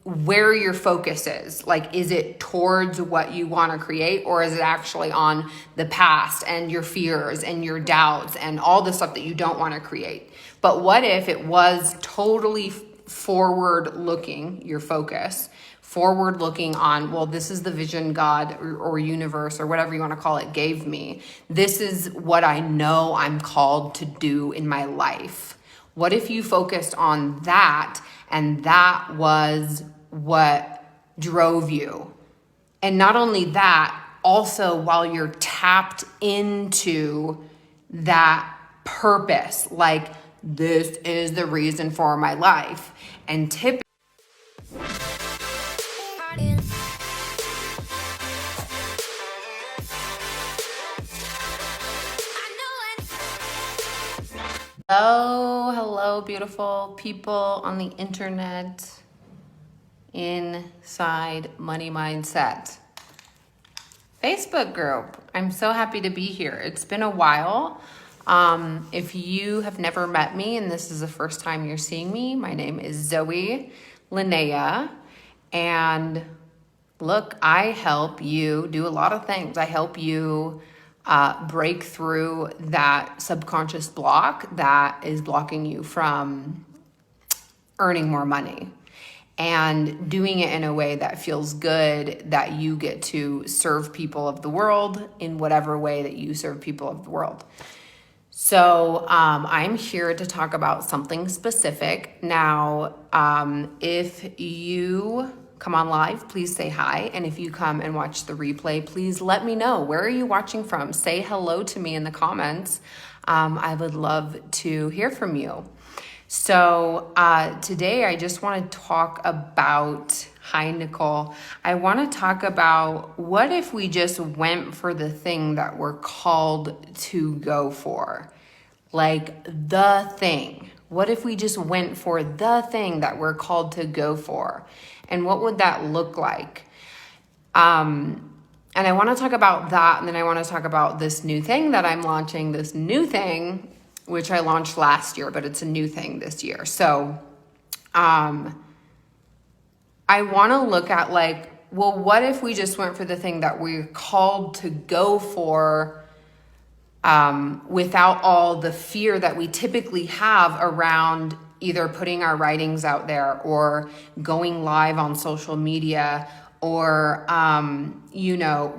where your focus is. Like, is it towards what you want to create, or is it actually on the past and your fears and your doubts and all the stuff that you don't want to create? But what if it was totally forward looking, your focus, forward looking on, well, this is the vision God or universe or whatever you want to call it gave me. This is what I know I'm called to do in my life. What if you focused on that, and that was what drove you? And not only that, also while you're tapped into that purpose, like, this is the reason for my life. And typically, hello, beautiful people on the internet, inside Money Mindset Facebook group. I'm so happy to be here. It's been a while. If you have never met me and this is the first time you're seeing me, my name is Zoe Linnea, and look, I help you do a lot of things. I help you break through that subconscious block that is blocking you from earning more money and doing it in a way that feels good, that you get to serve people of the world in whatever way that you serve people of the world. So I'm here to talk about something specific. Now, if you come on live, please say hi. And if you come and watch the replay, please let me know. Where are you watching from? Say hello to me in the comments. I would love to hear from you. So today I just want to talk about, hi Nicole, I want to talk about what if we just went for the thing that we're called to go for? Like the thing. What if we just went for the thing that we're called to go for? And what would that look like? And I want to talk about that, and then I want to talk about this new thing that I'm launching, this new thing, which I launched last year, but it's a new thing this year. So I want to look at like, well, what if we just went for the thing that we're called to go for without all the fear that we typically have around either putting our writings out there or going live on social media or,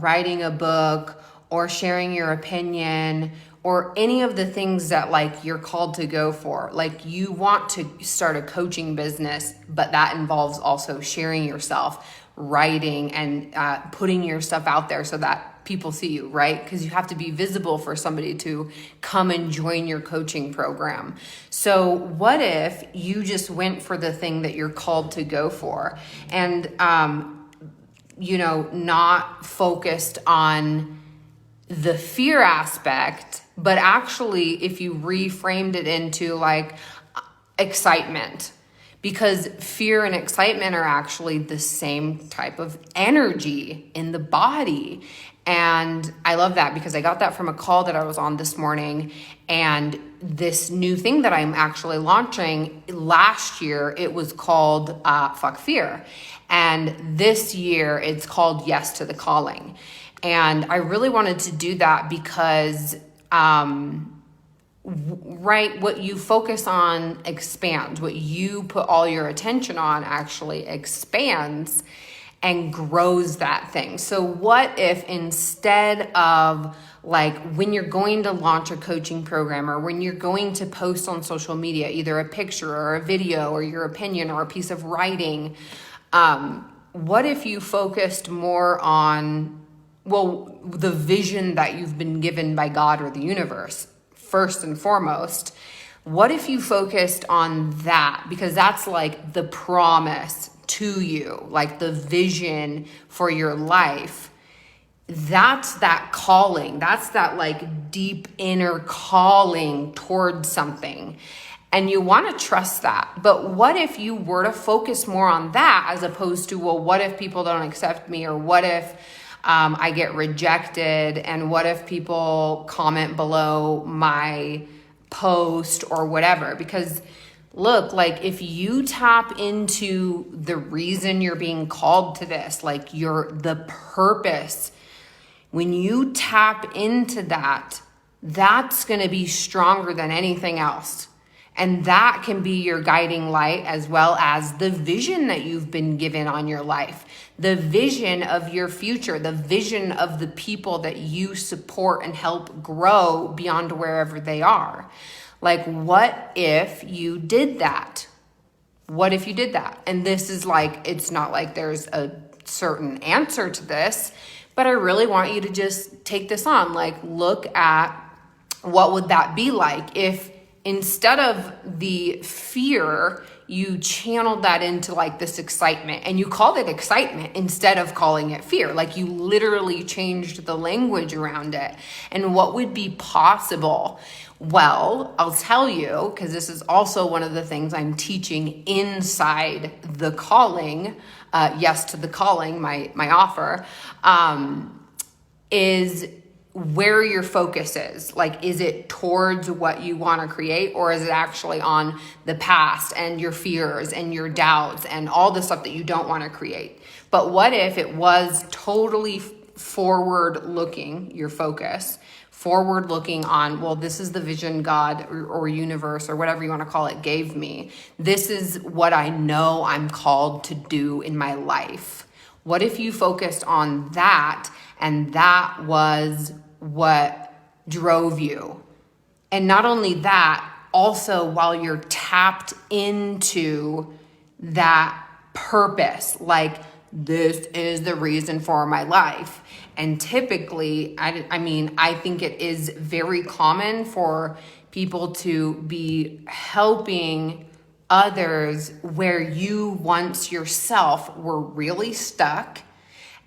writing a book or sharing your opinion or any of the things that like you're called to go for. Like you want to start a coaching business, but that involves also sharing yourself, writing and putting your stuff out there so that people see you, right? Because you have to be visible for somebody to come and join your coaching program. So what if you just went for the thing that you're called to go for and, not focused on the fear aspect, but actually if you reframed it into like excitement, because fear and excitement are actually the same type of energy in the body. And I love that because I got that from a call that I was on this morning. And this new thing that I'm actually launching, last year, it was called Fuck Fear. And this year it's called Yes to the Calling. And I really wanted to do that because, what you focus on expands. What you put all your attention on actually expands and grows that thing. So what if instead of like when you're going to launch a coaching program or when you're going to post on social media, either a picture or a video or your opinion or a piece of writing, what if you focused more on, the vision that you've been given by God or the universe, first and foremost? What if you focused on that? Because that's like the promise to you, like the vision for your life. That's that calling. That's that like deep inner calling towards something. And you want to trust that. But what if you were to focus more on that as opposed to, what if people don't accept me? Or what if I get rejected? And what if people comment below my post or whatever? Because look, like if you tap into the reason you're being called to this, like the purpose, when you tap into that, that's going to be stronger than anything else. And that can be your guiding light, as well as the vision that you've been given on your life, the vision of your future, the vision of the people that you support and help grow beyond wherever they are. Like, what if you did that? What if you did that? And this is like, it's not like there's a certain answer to this, but I really want you to just take this on. Like, look at what would that be like if instead of the fear, you channeled that into like this excitement, and you called it excitement instead of calling it fear. Like, you literally changed the language around it. And what would be possible? Well, I'll tell you, because this is also one of the things I'm teaching inside the calling, yes to the calling, my offer, is where your focus is. Like, is it towards what you want to create, or is it actually on the past and your fears and your doubts and all the stuff that you don't want to create? But what if it was totally forward looking, your focus, forward looking on, well, this is the vision God or universe or whatever you want to call it gave me. This is what I know I'm called to do in my life. What if you focused on that, and that was what drove you? And not only that, also while you're tapped into that purpose, like, this is the reason for my life. And typically, I think it is very common for people to be helping others where you once yourself were really stuck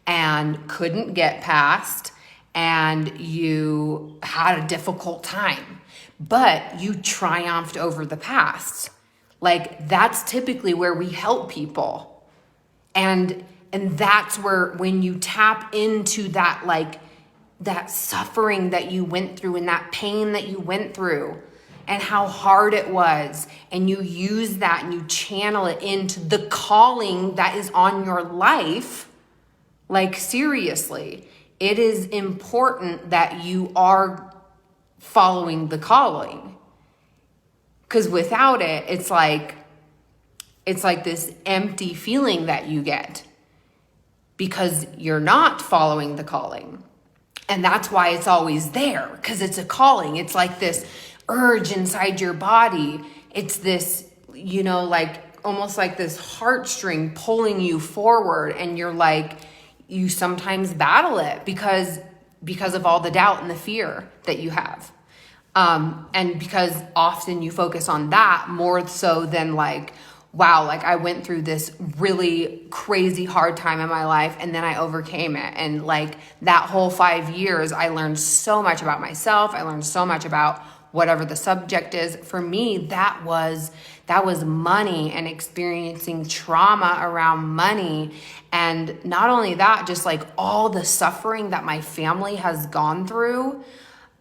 and couldn't get past, and you had a difficult time, but you triumphed over the past. Like, that's typically where we help people. And that's where, when you tap into that, like, that suffering that you went through and that pain that you went through and how hard it was, and you use that and you channel it into the calling that is on your life. Like, seriously, it is important that you are following the calling, because without it, it's like this empty feeling that you get because you're not following the calling. And that's why it's always there, because it's a calling. It's like this urge inside your body. It's this, like almost like this heartstring pulling you forward, and you're like, you sometimes battle it because of all the doubt and the fear that you have. And because often you focus on that more so than like, wow, like I went through this really crazy hard time in my life and then I overcame it. And like that whole 5 years, I learned so much about myself. I learned so much about whatever the subject is. For me, that was money and experiencing trauma around money. And not only that, just like all the suffering that my family has gone through,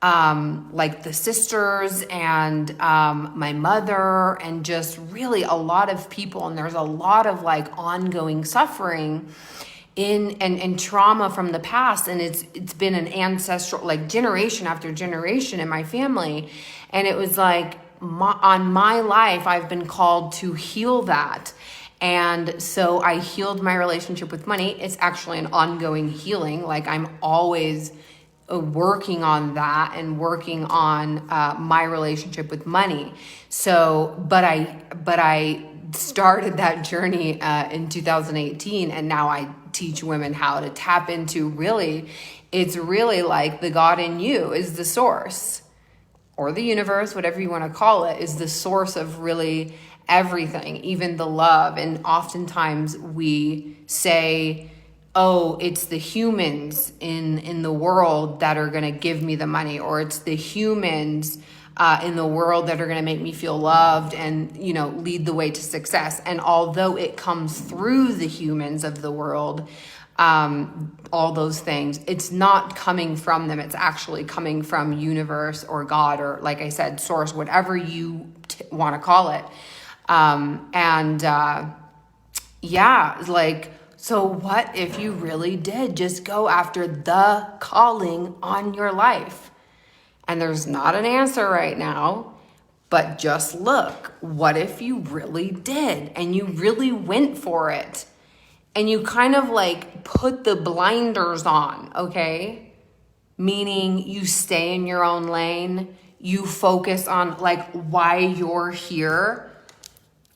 like the sisters and my mother, and just really a lot of people. And there's a lot of like ongoing suffering and trauma from the past. And it's been an ancestral, like generation after generation in my family. And it was like on my life, I've been called to heal that. And so I healed my relationship with money. It's actually an ongoing healing. Like I'm always working on that and working on my relationship with money. So, but I started that journey in 2018, and now I teach women how to tap into really, it's really like the God in you is the source, or the universe, whatever you want to call it, is the source of really everything, even the love. And oftentimes we say, oh, it's the humans in the world that are going to give me the money, or it's the humans in the world that are going to make me feel loved and, lead the way to success. And although it comes through the humans of the world, all those things, it's not coming from them. It's actually coming from universe or God, or like I said, source, whatever you want to call it. Yeah, like, so what if you really did just go after the calling on your life? And there's not an answer right now, but just look, what if you really did and you really went for it? And you kind of like put the blinders on, okay? Meaning you stay in your own lane, you focus on like why you're here,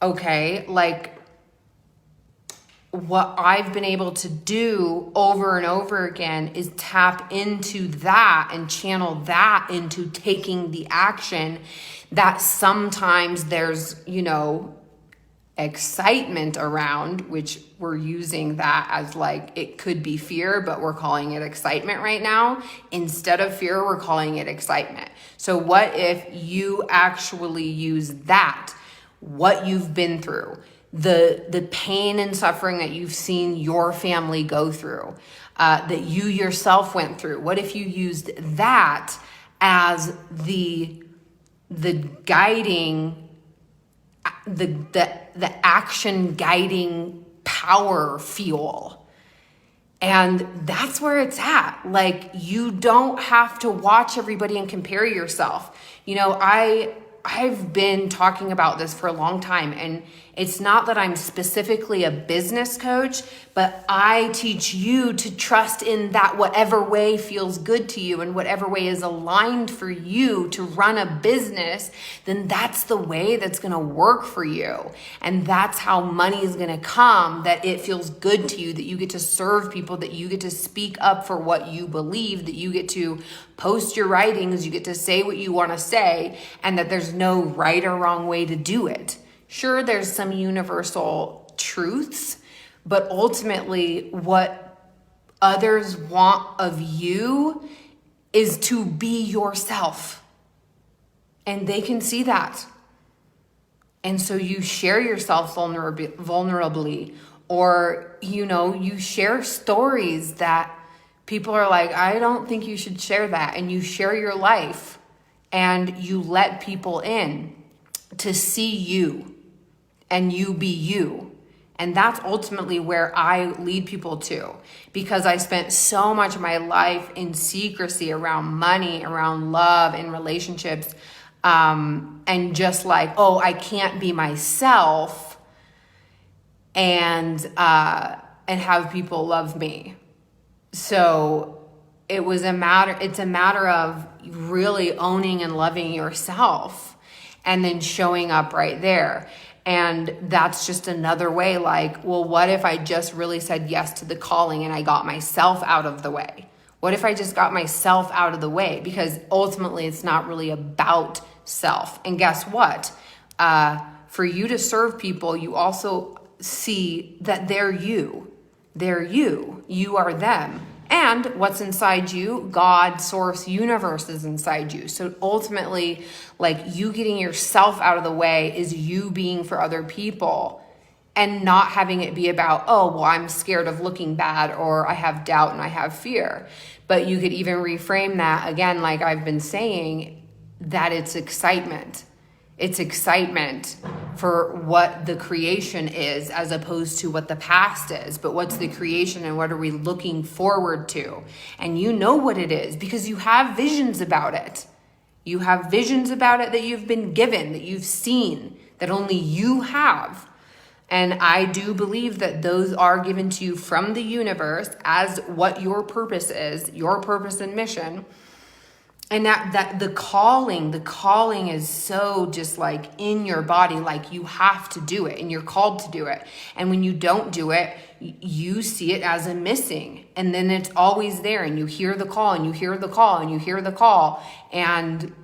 okay? Like, what I've been able to do over and over again is tap into that and channel that into taking the action that sometimes there's, excitement around, which we're using that as like, it could be fear, but we're calling it excitement right now. Instead of fear, we're calling it excitement. So what if you actually use that, what you've been through, the pain and suffering that you've seen your family go through, that you yourself went through. What if you used that as the guiding, the action guiding power fuel? And that's where it's at. Like, you don't have to watch everybody and compare yourself. I've been talking about this for a long time, and it's not that I'm specifically a business coach, but I teach you to trust in that whatever way feels good to you and whatever way is aligned for you to run a business, then that's the way that's going to work for you. And that's how money is going to come, that it feels good to you, that you get to serve people, that you get to speak up for what you believe, that you get to post your writings, you get to say what you want to say, and that there's no right or wrong way to do it. Sure, there's some universal truths, but ultimately what others want of you is to be yourself. And they can see that. And so you share yourself vulnerably, or, you share stories that people are like, I don't think you should share that. And you share your life and you let people in to see you and you be you. And that's ultimately where I lead people to, because I spent so much of my life in secrecy around money, around love and relationships. And just like, oh, I can't be myself and have people love me. So it's a matter of really owning and loving yourself and then showing up right there. And that's just another way, like, well, what if I just really said yes to the calling and I got myself out of the way? What if I just got myself out of the way? Because ultimately it's not really about self. And guess what? For you to serve people, you also see that they're you. They're you. You are them. And what's inside you, God, source, universe is inside you. So ultimately, like, you getting yourself out of the way is you being for other people and not having it be about, oh, well, I'm scared of looking bad, or I have doubt and I have fear. But you could even reframe that again, like I've been saying, that it's excitement. It's excitement for what the creation is as opposed to what the past is. But what's the creation and what are we looking forward to? And you know what it is because you have visions about it. You have visions about it that you've been given, that you've seen, that only you have. And I do believe that those are given to you from the universe as what your purpose is, your purpose and mission. And that the calling is so just like in your body, like you have to do it and you're called to do it. And when you don't do it, you see it as a missing. And then it's always there and you hear the call and you hear the call and you hear the call. And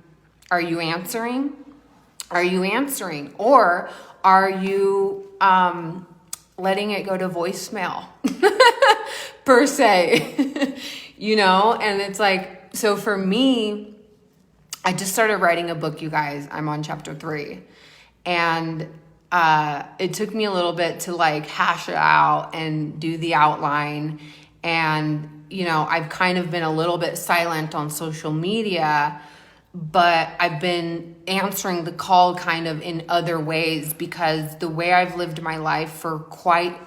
are you answering? Are you answering? Or are you letting it go to voicemail per se? And it's like, so for me, I just started writing a book, you guys. I'm on chapter 3. And it took me a little bit to like hash it out and do the outline. And, I've kind of been a little bit silent on social media but I've been answering the call kind of in other ways, because the way I've lived my life for quite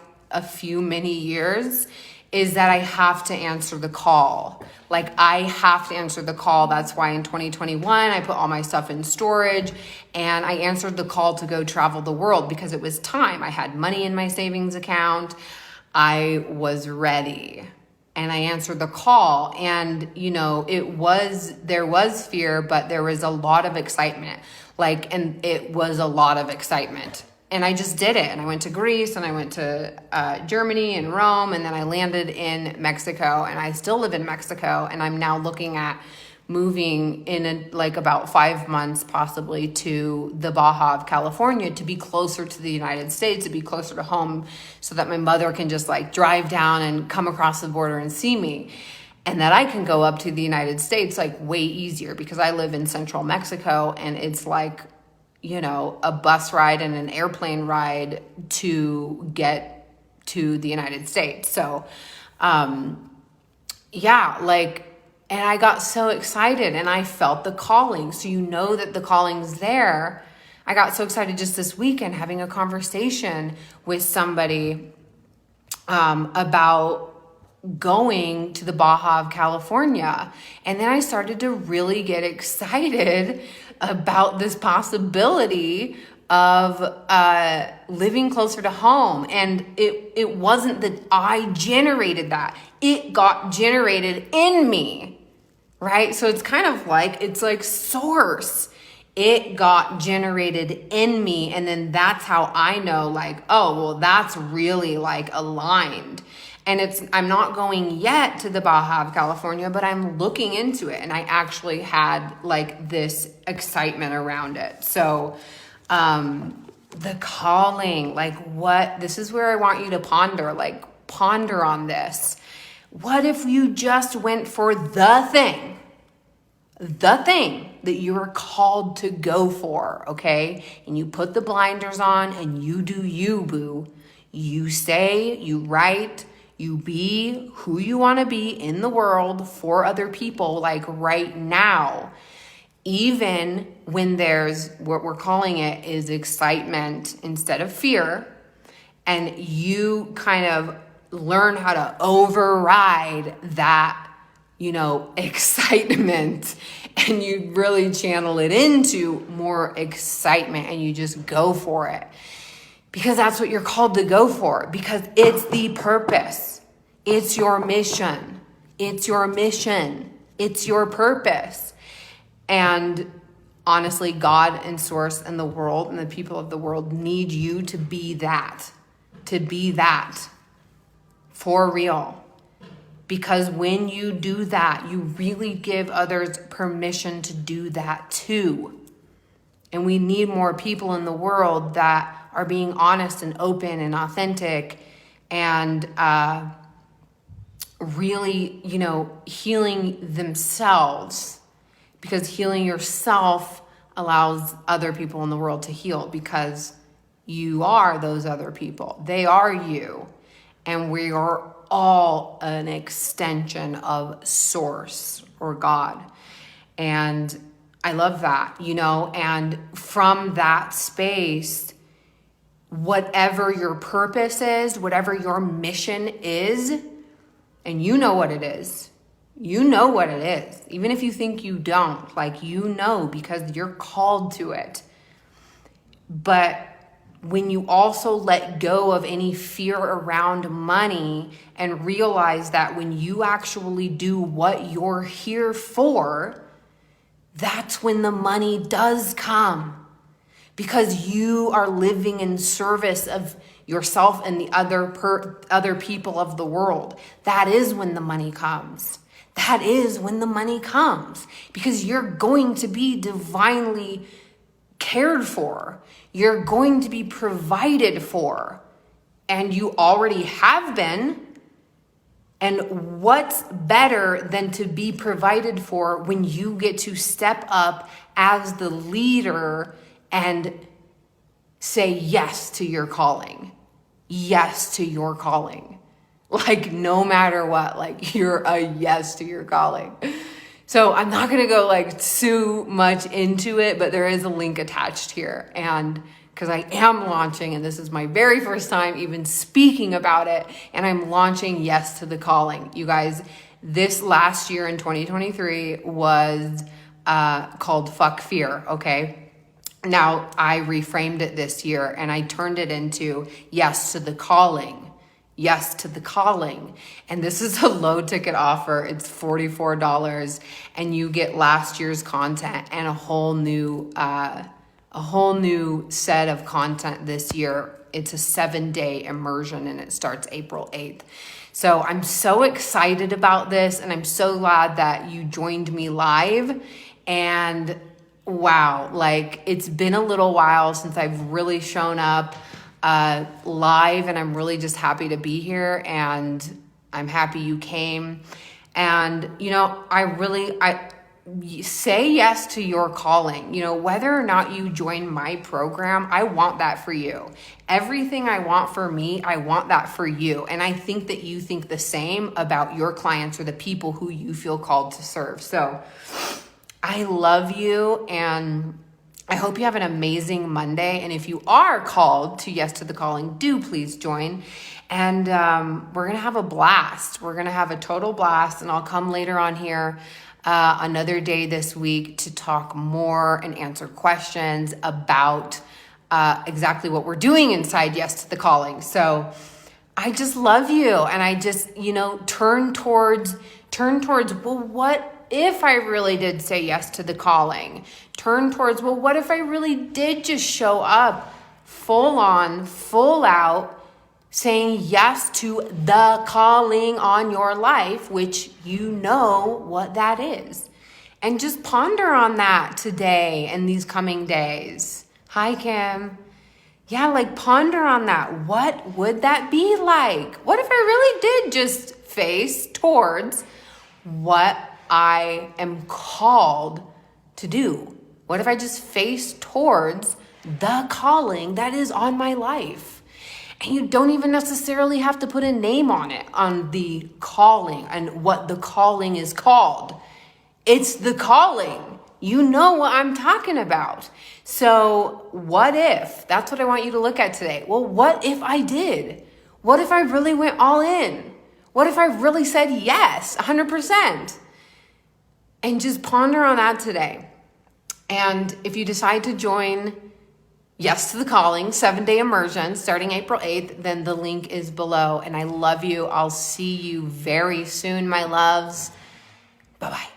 many years is that I have to answer the call. Like, I have to answer the call. That's why in 2021, I put all my stuff in storage and I answered the call to go travel the world, because it was time. I had money in my savings account. I was ready. And I answered the call, and there was fear, but there was a lot of excitement. And it was a lot of excitement. And I just did it. And I went to Greece, and I went to Germany and Rome, and then I landed in Mexico, and I still live in Mexico. And I'm now looking at moving in about 5 months, possibly, to the Baja of California, to be closer to the United States, to be closer to home, so that my mother can just drive down and come across the border and see me. And that I can go up to the United States way easier, because I live in central Mexico, and it's a bus ride and an airplane ride to get to the United States. So, and I got so excited, and I felt the calling. So that the calling's there. I got so excited just this weekend having a conversation with somebody about going to the Baja of California. And then I started to really get excited about this possibility of living closer to home. And it wasn't that I generated that. It got generated in me, right? So it's kind of it's like source. It got generated in me. And then that's how I know that's really aligned. And I'm not going yet to the Baja of California, but I'm looking into it. And I actually had this excitement around it. So, the calling, this is where I want you to ponder on this. What if you just went for the thing that you were called to go for, okay? And you put the blinders on and you do you, boo. You say, you write, you be who you want to be in the world for other people, right now. Even when there's, what we're calling it is excitement instead of fear, and you kind of learn how to override that, excitement, and you really channel it into more excitement, and you just go for it. Because that's what you're called to go for, because it's the purpose. It's your mission. It's your mission. It's your purpose. And honestly, God and Source and the world and the people of the world need you to be that for real. Because when you do that, you really give others permission to do that too. And we need more people in the world that are being honest and open and authentic, and really, healing themselves. Because healing yourself allows other people in the world to heal, because you are those other people. They are you. And we are all an extension of Source or God. And I love that, and from that space, whatever your purpose is, whatever your mission is, and you know what it is. You know what it is. Even if you think you don't, because you're called to it. But when you also let go of any fear around money and realize that when you actually do what you're here for, that's when the money does come. Because you are living in service of yourself and the other people of the world. That is when the money comes. That is when the money comes, because you're going to be divinely cared for. You're going to be provided for, and you already have been. And what's better than to be provided for when you get to step up as the leader and say yes to your calling? Yes to your calling. No matter what, you're a yes to your calling. So I'm not going to go like too much into it, but there is a link attached here. And because I am launching, and this is my very first time even speaking about it, and I'm launching Yes to the Calling. You guys, this last year in 2023 was called Fuck Fear, okay? Now, I reframed it this year, and I turned it into Yes to the Calling. Yes to the Calling. And this is a low ticket offer. It's $44, and you get last year's content and a whole new set of content this year. It's a 7-day immersion, and it starts April 8th. So I'm so excited about this, and I'm so glad that you joined me live. And wow, like it's been a little while since I've really shown up live, and I'm really just happy to be here, and I'm happy you came. And you know, I say yes to your calling. You know, whether or not you join my program, I want that for you. Everything I want for me, I want that for you. And I think that you think the same about your clients or the people who you feel called to serve. So I love you, and I hope you have an amazing Monday. And if you are called to Yes to the Calling, do please join. And we're going to have a blast. We're going to have a total blast. And I'll come later on here another day this week to talk more and answer questions about exactly what we're doing inside Yes to the Calling. So I just love you. And I just, you know, turn towards, well, what if I really did say yes to the calling? Turn towards, well, what if I really did just show up full on, full out, saying yes to the calling on your life, which you know what that is. And just ponder on that today and these coming days. Hi, Kim. Yeah, like ponder on that. What would that be like? What if I really did just face towards what I am called to do? What if I just face towards the calling that is on my life? And you don't even necessarily have to put a name on it, on the calling and what the calling is called. It's the calling. You know what I'm talking about. So what if? That's what I want you to look at today. Well, what if I did? What if I really went all in? What if I really said yes, 100%? And just ponder on that today. And if you decide to join Yes to the Calling 7-day immersion starting April 8th, then the link is below. And I love you. I'll see you very soon, my loves. Bye-bye.